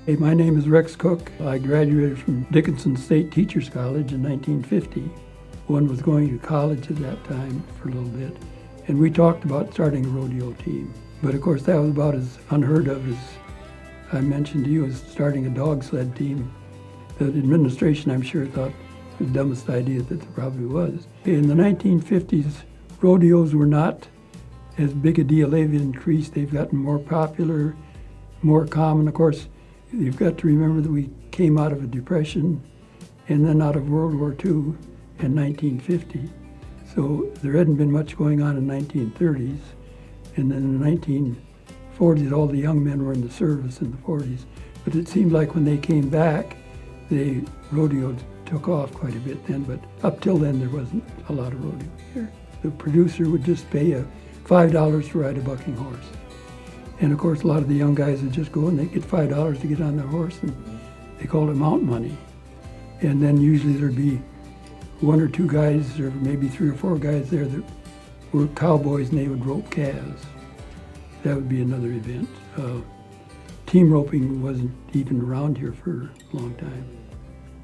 Hey, my name is Rex Cook. I graduated from Dickinson State Teachers College in 1950. One was going to college at that time for a little bit, and we talked about starting a rodeo team. But of course, that was about as unheard of as I mentioned to you as starting a dog sled team. The administration, I'm sure, thought it was the dumbest idea that there probably was. In the 1950s, rodeos were not as big a deal. They've increased, they've gotten more popular, more common. Of course, you've got to remember that we came out of a depression and then out of World War II in 1950. So there hadn't been much going on in the 1930s. And then in the 1940s, all the young men were in the service in the 40s. But it seemed like when they came back, the rodeo took off quite a bit then. But up till then, there wasn't a lot of rodeo here. The producer would just pay $5 to ride a bucking horse. And of course, a lot of the young guys would just go and they'd get $5 to get on their horse, and they called it mount money. And then usually there'd be one or two guys, or maybe three or four guys there that were cowboys, and they would rope calves. That would be another event. Team roping wasn't even around here for a long time.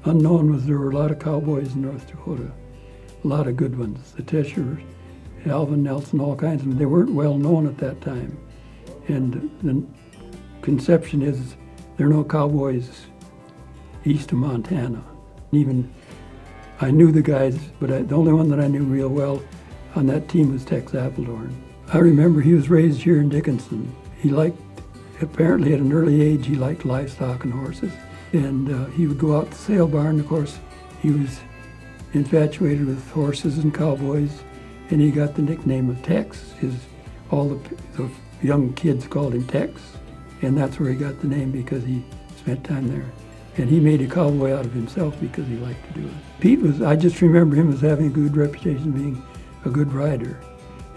Unknown was there were a lot of cowboys in North Dakota, a lot of good ones. The Teshers, Alvin Nelson, all kinds of them. They weren't well known at that time. And the conception is there are no cowboys east of Montana. Even I knew the guys, but the only one that I knew real well on that team was Tex Appledorn. I remember he was raised here in Dickinson. Apparently at an early age, he liked livestock and horses. And he would go out to the sale barn. Of course, he was infatuated with horses and cowboys, and he got the nickname of Tex. All the young kids called him Tex, and that's where he got the name because he spent time there. And he made a cowboy out of himself because he liked to do it. Pete I just remember him as having a good reputation, being a good rider.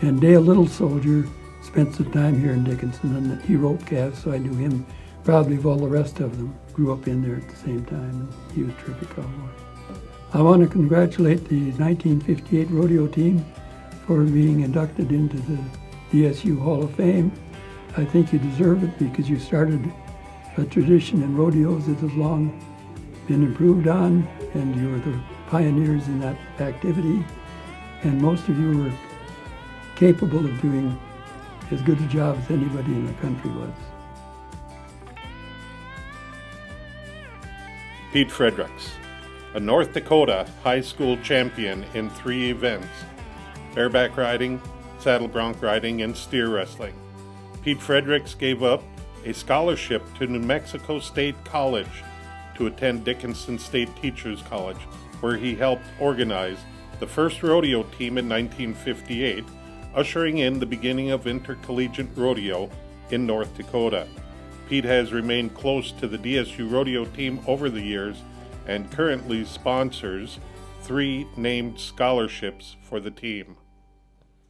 And Dale Little Soldier spent some time here in Dickinson, and he roped calves, so I knew him probably of all the rest of them. Grew up in there at the same time, and he was a terrific cowboy. I want to congratulate the 1958 rodeo team for being inducted into the DSU Hall of Fame. I think you deserve it because you started a tradition in rodeos that has long been improved on, and you were the pioneers in that activity. And most of you were capable of doing as good a job as anybody in the country was. Pete Fredericks, a North Dakota high school champion in 3 events: bareback riding, saddle bronc riding, and steer wrestling. Pete Fredericks gave up a scholarship to New Mexico State College to attend Dickinson State Teachers College, where he helped organize the first rodeo team in 1958, ushering in the beginning of intercollegiate rodeo in North Dakota. Pete has remained close to the DSU rodeo team over the years and currently sponsors 3 named scholarships for the team.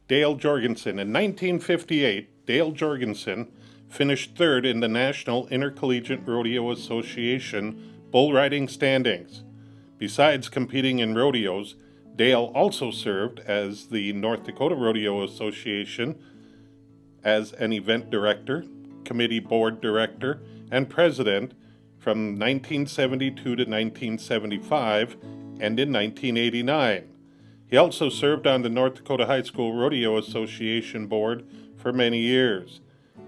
Dale Jorgensen. In 1958, Dale Jorgensen finished 3rd in the National Intercollegiate Rodeo Association bull riding standings. Besides competing in rodeos, Dale also served as the North Dakota Rodeo Association as an event director, committee board director, and president from 1972 to 1975 and in 1989. He also served on the North Dakota High School Rodeo Association board for many years.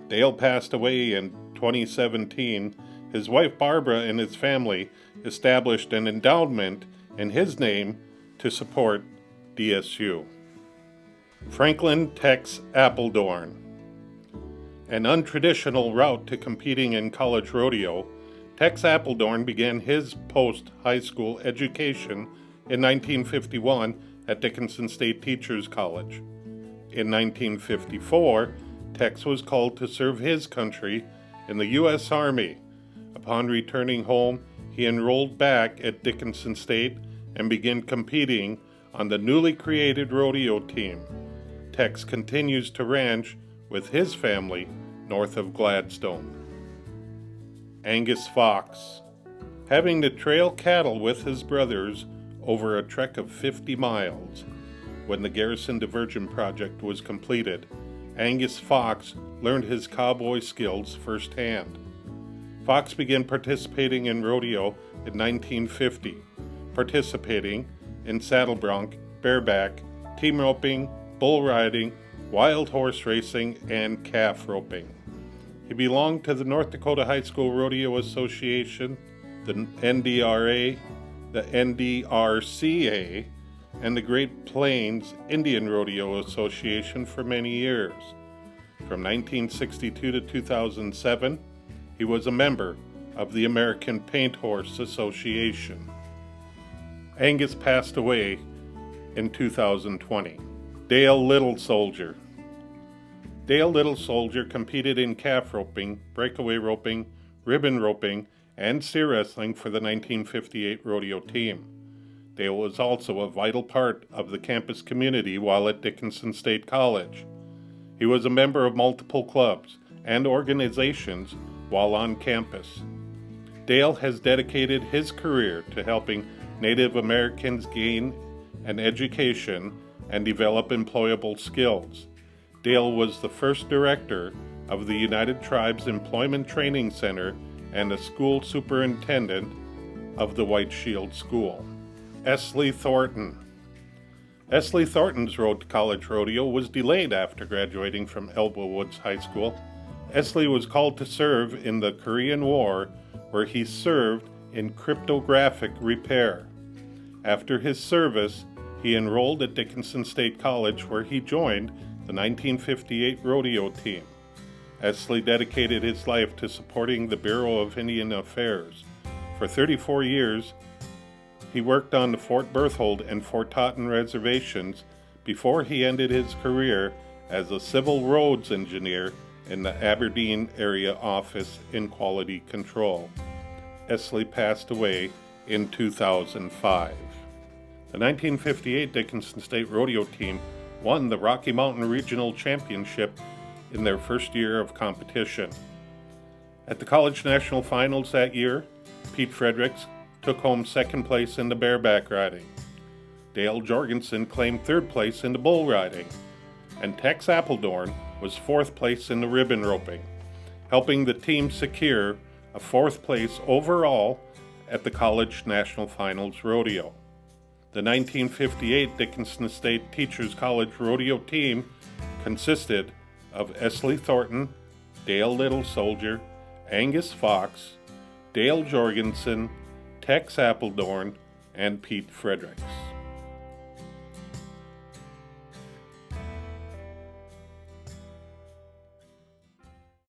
Dale passed away in 2017. His wife Barbara and his family established an endowment in his name to support DSU. Franklin Tex Appledorn. An untraditional route to competing in college rodeo, Tex Appledorn began his post-high school education in 1951 at Dickinson State Teachers College. In 1954, Tex was called to serve his country in the U.S. Army. Upon returning home, he enrolled back at Dickinson State and began competing on the newly created rodeo team. Tex continues to ranch with his family north of Gladstone. Angus Fox. Having to trail cattle with his brothers over a trek of 50 miles. When the Garrison Diversion Project was completed, Angus Fox learned his cowboy skills firsthand. Fox began participating in rodeo in 1950, participating in saddle bronc, bareback, team roping, bull riding, wild horse racing, and calf roping. He belonged to the North Dakota High School Rodeo Association, the NDRA, the NDRCA, and the Great Plains Indian Rodeo Association for many years. From 1962 to 2007, he was a member of the American Paint Horse Association. Angus passed away in 2020. Dale Little Soldier. Dale Little Soldier competed in calf roping, breakaway roping, ribbon roping, and steer wrestling for the 1958 rodeo team. Dale was also a vital part of the campus community while at Dickinson State College. He was a member of multiple clubs and organizations while on campus. Dale has dedicated his career to helping Native Americans gain an education and develop employable skills. Dale was the first director of the United Tribes Employment Training Center and a school superintendent of the White Shield School. Esley Thornton. Esley Thornton's road to college rodeo was delayed after graduating from Elbow Woods High School. Esley was called to serve in the Korean War, where he served in cryptographic repair. After his service, he enrolled at Dickinson State College, where he joined the 1958 rodeo team. Esley dedicated his life to supporting the Bureau of Indian Affairs. For 34 years, he worked on the Fort Berthold and Fort Totten reservations before he ended his career as a civil roads engineer in the Aberdeen area office in quality control. Esley passed away in 2005. The 1958 Dickinson State Rodeo team won the Rocky Mountain Regional Championship in their first year of competition. At the College National Finals that year, Pete Fredericks took home second place in the bareback riding. Dale Jorgensen claimed third place in the bull riding, and Tex Appledorn was fourth place in the ribbon roping, helping the team secure a fourth place overall at the College National Finals Rodeo. The 1958 Dickinson State Teachers College Rodeo team consisted of Esley Thornton, Dale Little Soldier, Angus Fox, Dale Jorgensen, Tex Appledorn, and Pete Fredericks.